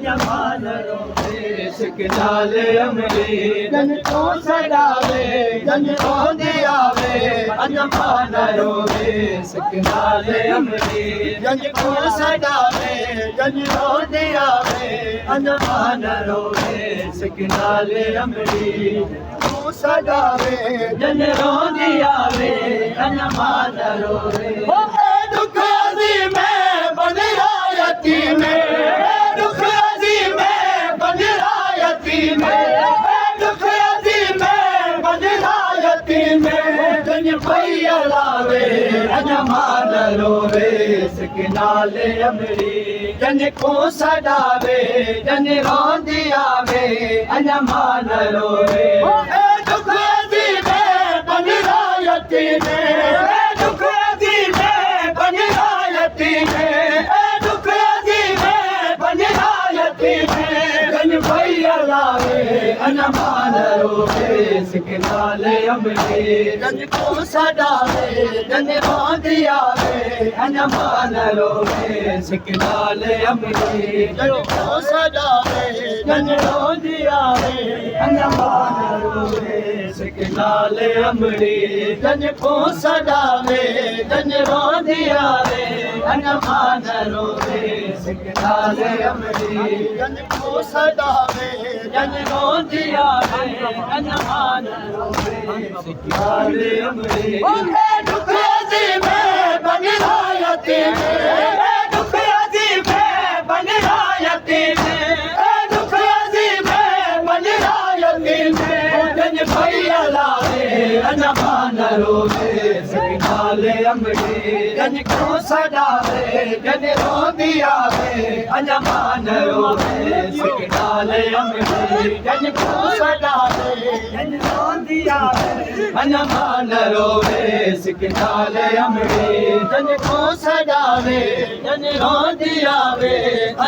अनमान रोवे सिकनाल अमरी जन को सदावे जन रोंदी आवे अनमान रोवे सिकनाल अमरी जन को सदावे जन रोंदी आवे अनमान रोवे सिकनाल अमरी को सदावे जन रोंदी आवे अनमान रोवे दुख अज़ीम में बन रायती में दुख अज़ीम में बन रायती में दुख अज़ीम में बन रायती में जन पैया लावे अनमान रोवे सिकनाल अमरी जन को सदावे जन रोंदी आवे अनमान रोवे दुख अज़ीम में बन रायती में दुख अज़ीम में बन रायती में दुख अज़ीम में बन रायती में जन पैया लावे अनमान रोवे सिकनाल अमरी जन को सदावे जन रोंदी आवे अनमान रोवे सिकनाल अमरी जन को सदावे जन रोंदी आवे अनमान रोवे सिकनाल अमरी जन को सदावे जन रोंदी आवे अनमान रोवे सिकनाल अमरी जन को सदावे जन रोंदी आवे अनमान रोवे सिकनाल अमरी दुख अज़ीम में बन रायती में दुख अज़ीम में बन रायती में दुख अज़ीम में बन रायती में जन पैया लावे अनमान रोवे सिकनाल अमरी जन को सदावे जन रोंदी आवे अनमान रोवे सिकनाल अमरी जन को सदावे जन रोंदी आवे अनमान रोवे सिकनाल अमरी जन को सदावे जन रोंदी आवे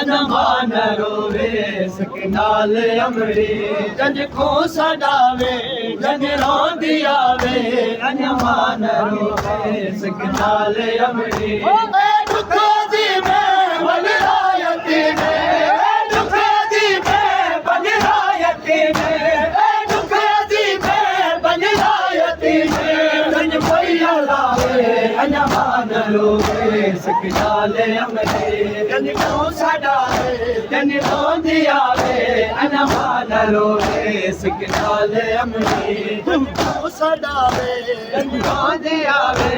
अनमान रोवे सिकनाल अमरी जन को सदावे जन रोंदी आवे अनमान रोवे सिकनाल अमरी दुख अज़ीम में बन रायती में दुख अज़ीम में बन रायती में दुख अज़ीम में बन रायती में जन पैया लावे अनमान रोवे सिकनाल अमरी जन को सदावे जन रोंदी आवे अनमान रोवे सिकनाल अमरी जन को सदावे जन रोंदी आवे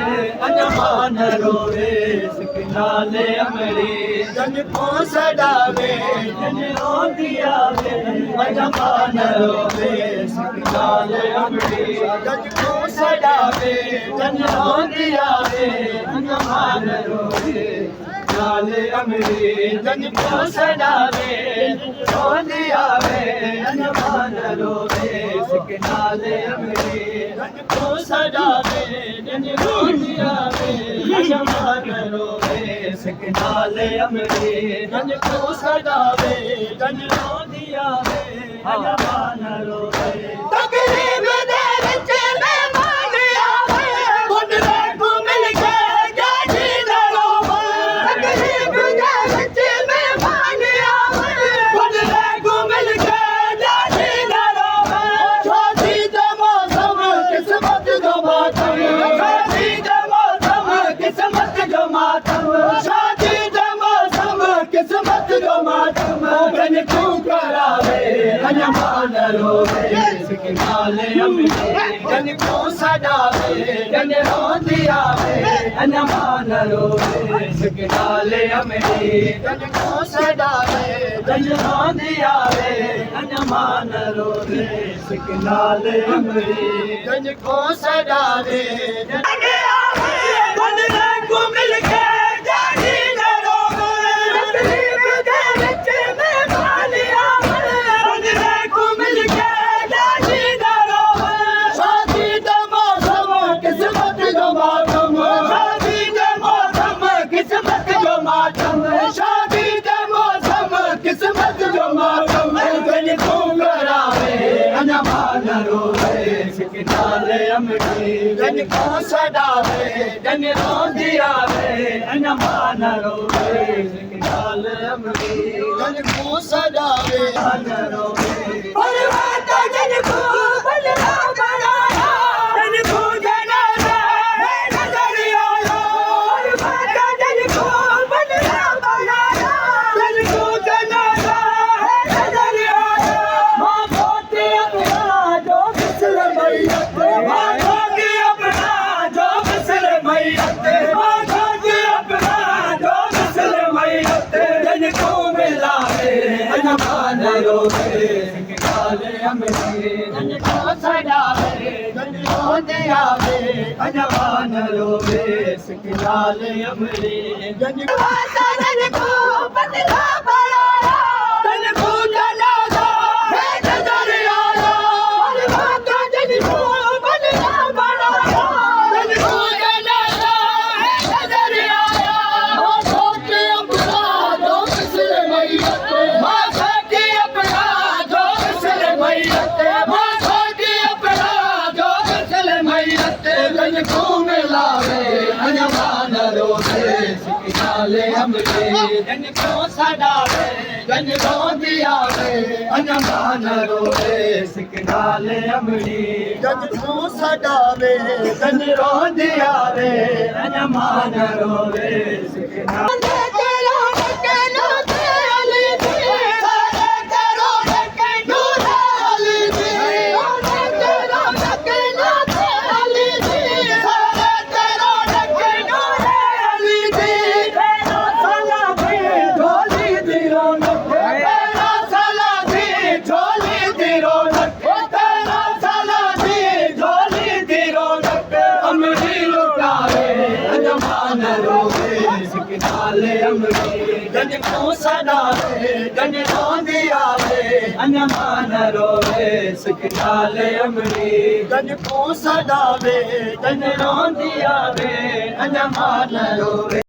अनमान रोवे सिकनाल अमरी जन को सदावे जन रोंदी आवे अनमान रोवे सिकनाल अमरी जन को सदावे जन रोंदी आवे अनमान रोवे सिकनाल अमरी जन को सदावे रोंदी आवे अनमान रोवे सिकनाल अमरी जन को सदावे जन रोंदी आवे अनमान रोवे सिकनाल अमरी जन को सदावे जन रोंदी आवे अनमान रोवे तकरीब दे विच मेहमान आवे बुढ़े को मिल के जाजी न रोवे तकरीब दे विच मेहमान आवे बुढ़े को मिल के जाजी न रोवे शादी दा मौसम किस्मत जो मातम शादी दा मौसम किस्मत जो मातम शादी दा मौसम किस्मत जो मातम जन को करावे अनमान रोवे सिकनाल अमरी जन को सदावे जन रोंदी आवे अनमान रोवे सिकनाल अमरी जन को सदावे जन रोंदी आवे अनमान रोवे सिकनाल अमरी जन को सदावे जन को मिल के जाजी न रोवे तकलीफ दे विच मेहमान आवे बुढ़े को मिल के जाजी न रोवे शादी दा मौसम किस्मत जो मातम शादी दा मौसम किस्मत जो मातम शादी दा मौसम किस्मत जो मातम जन को करावे अनमान रोवे सिकनाल अमरी जन को सदावे जन रोंदी आवे अञा मान रोवे सिकनाल अमरी जन को सदावे मान रोवे परवाता जन को बदला बनाया जन को जनाजा है नजर आया परवाता जन को बदला बनाया जन को जनाजा है नजर आया मां खोते अपना जो बिसल मैयत मां खोते अपना जो बिसल मैयत मां खोते अपना जो बिसल मैयत जन को मिलावे अञा मान रोवे सिकनाल अमरी जन को सदावे जन रोंदे आवे अञा मान रोवे सिकनाल अमरी जन को बदला बनाया जन को जनाजा है नजर आया परवाता जन को बदला बनाया जन को जनाजा है नजर आया मां खोते अपना जो बिसल मैयत मां खोते अपना जो बिसल मैयत मां खोते अपना जो बिसल मैयत जन को मिलावे अञा मान रोवे सिकनाल अमरी जन को सदावे जन रोंदी आवे अञा मान रोवे सिकनाल अमरी जन को सदावे जन रोंदी आवे अञा मान रोवे सिकनाल जन को सदावे जन रोंदी आवे अञा मान रोवे सिकनाल अमरी जन को सदावे जन रोंदी आवे अञा मान रोवे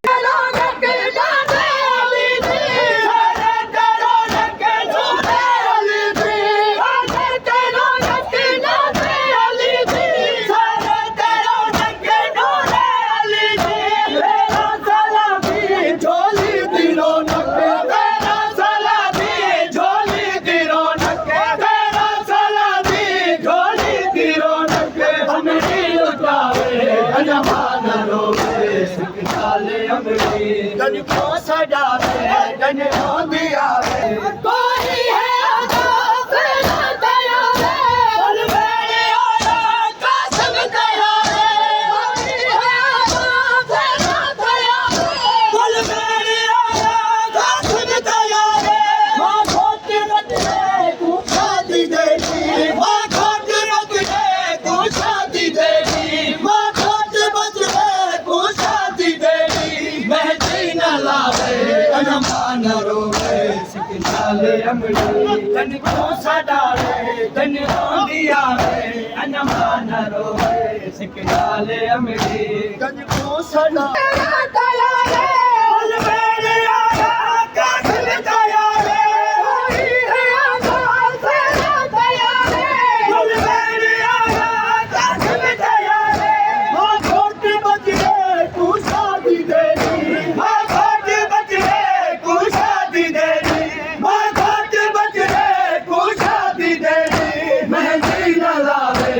जन को सदावे जन रोंदी आवे कोई है आजाद ना तैयारे बोल मेरे आला कासम तैयारे कोई है आजाद ना तैयारे बोल मेरे आला कासम तैयारे मां खोटे बदले तू शादी देती मां खोटे बदले तू शादी देती मां खोटे बदले तू शादी देती मेहदी न लावे अञा मान रोवे सिकनाल अमरी जन को सदावे जन रोंदी आवे अञा मान रोवे सिकनाल अमरी जन को सदावे तैयारे बोल मेरे आला कासम तैयारे कोई है आजाद ना तैयारे बोल मेरे आला कासम तैयारे मां खोटे बदले तू शादी देती मां खोटे बदले तू शादी देती मां खोटे बदले तू शादी देती मेहंदी न लावे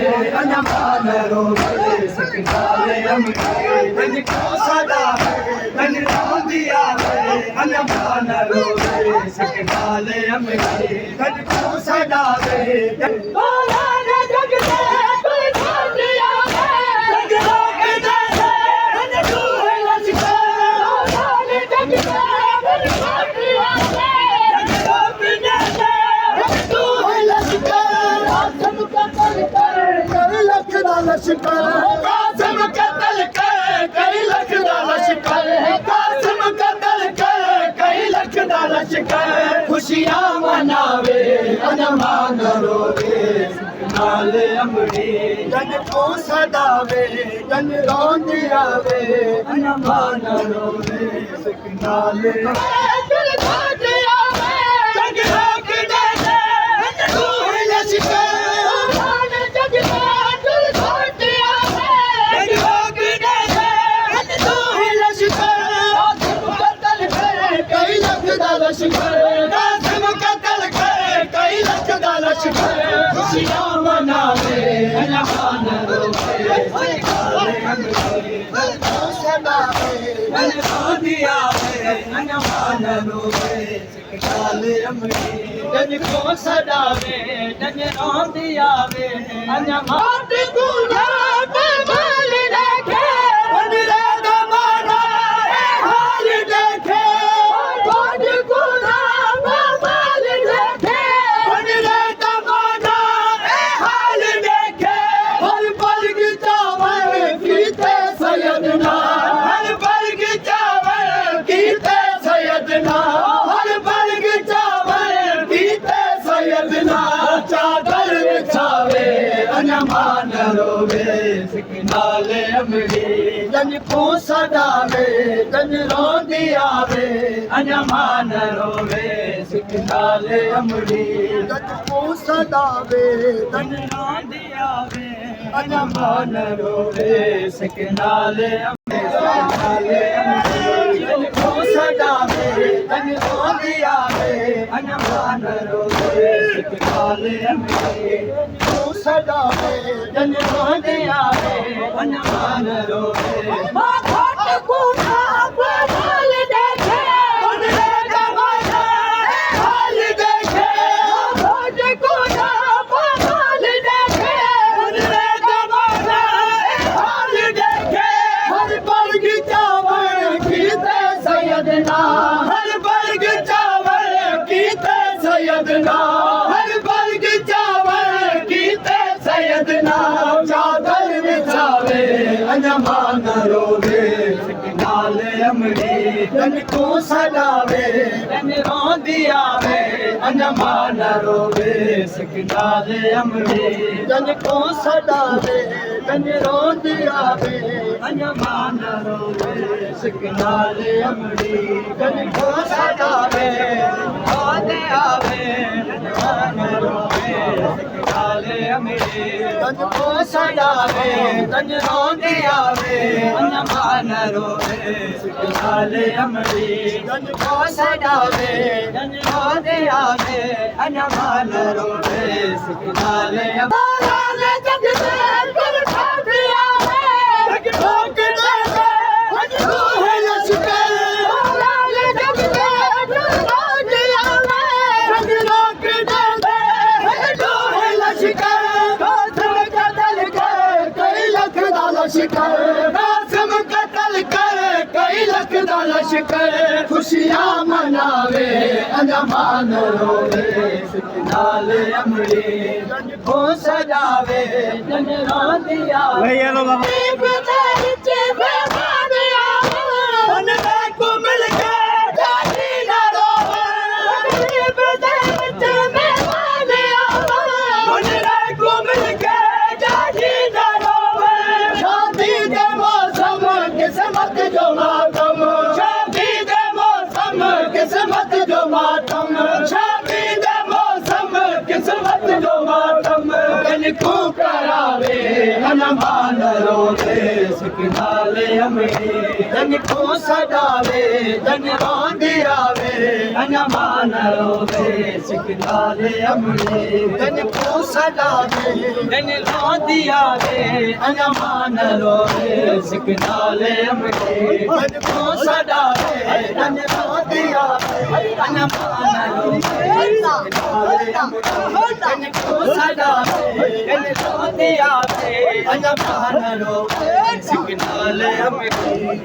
अञा मान रोवे सिकनाल अमरी जन को सदावे जन रोंदी आवे अञा मान रोवे सिकनाल अमरी जन को सदावे बोला न जग दे कोई छोड़ आवे जग लोग दे जन तू है लश्कर बोला न जग दे कोई छोड़ आवे जग लोग दे जन तू है लश्कर कासम कतल कर कई लख दा लश्कर कासम कतल कर कई लख दा लश्कर कासम कतल कर कई लख दा लश्कर खुशियां मनावे अञा मान रोवे सिकनाल अमरी जन को सदावे जन रोंदी आवे अञा मान रोवे सिकनाल दिल खोट आवे जग लोग दे जन तू है लश्कर जग दिल खोट आवे नाले अमरी जन को सदावे जन रोंदी आवे अञा माट गुना बल देखे बंदे दमाना ए हाल देखे माट गुना बल देखे बंदे दमाना ए हाल देखे हर पल की चावल कीते सैयदना हर पल की चावल कीते सैयदना हर पल की चावल कीते सैयदना चादर बिछावे अनमान रोवे सिकनाले अमरी जन को सदावे जन रोंदी आवे अनमान रोवे सिकनाले अमरी जन को सदावे जन रोंदी आवे अनमान रोवे सिकनाले अमरी जन को सदावे जन रोंदी आवे अनमान रोवे सिकनाले अमरी सदावे जन रोंदी आवे अनमान रोवे माखट गुना बल देखे बंदे दमाना ए हाल देखे माखट गुना बल देखे बंदे दमाना ए हाल देखे हर पल की चावल कीते सैयदना हर पल की चावल कीते सैयदना हर पल की चावल कीते सैयदना चादर बिछावे अनमान रोवे सिकनाले अमरी जन को सदावे जन रोंदी आवे अनमान रोवे सिकनाले अमरी जन को सदावे जन रोंदी आवे अनमान रोवे सिकनाले अमरी जन को सदावे रोंदी आवे अनमान रोवे सिकनाले अमरी जन को सदावे जन रोंदी आवे अनमान रोवे सिकनाले अमरी जन को सदावे जन रोंदी आवे अनमान रोवे सिकनाले अमरी जग में कर खाती आवे जग ठोक देवे हजू है लश्कर लाल जग में कर खाती आवे जग रोक देवे हजू है लश्कर कासम कतल कर कई लख दा लश्कर कासम कतल कर कई लख दा लश्कर खुशियां मनावे अनमान रोवे सिकनाले अमरी जन को सजावे जन रोंदी आवे बंदे को मिल के जाती ना रोवे बंदे को मिल के जाती ना रोवे शादी दे मौसम किस्मत जो मातम शादी दे मौसम किस्मत जो मातम शादी दे मौसम किस्मत जो मातम जन को करावे अनमान रोवे सिकनाले अमरी जन को सदावे जन रोंदी आवे अनमान रोवे सिकनाले अमरी जन को सदावे जन रोंदी आवे अनमान रोवे सिकनाले अमरी जन को सदावे जन रोंदी आवे अनमान रोवे सिकनाले अमरी जन को सदावे जन रोंदी आवे अनमान रोवे सिकनाले अमरी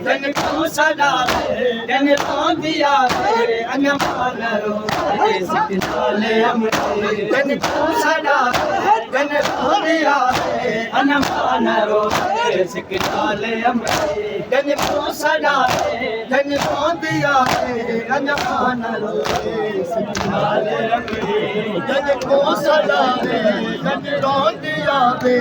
जन को सदावे जन रोंदी आवे अनमान रोवे सिकनाले अमरी जन को सदावे जन रोंदी आवे अनमान रोवे सिकनाले अमरी जन को सदावे जन रोंदी आवे अनमान रोवे सिकनाले अमरी जन को सदावे जन रोंदी आवे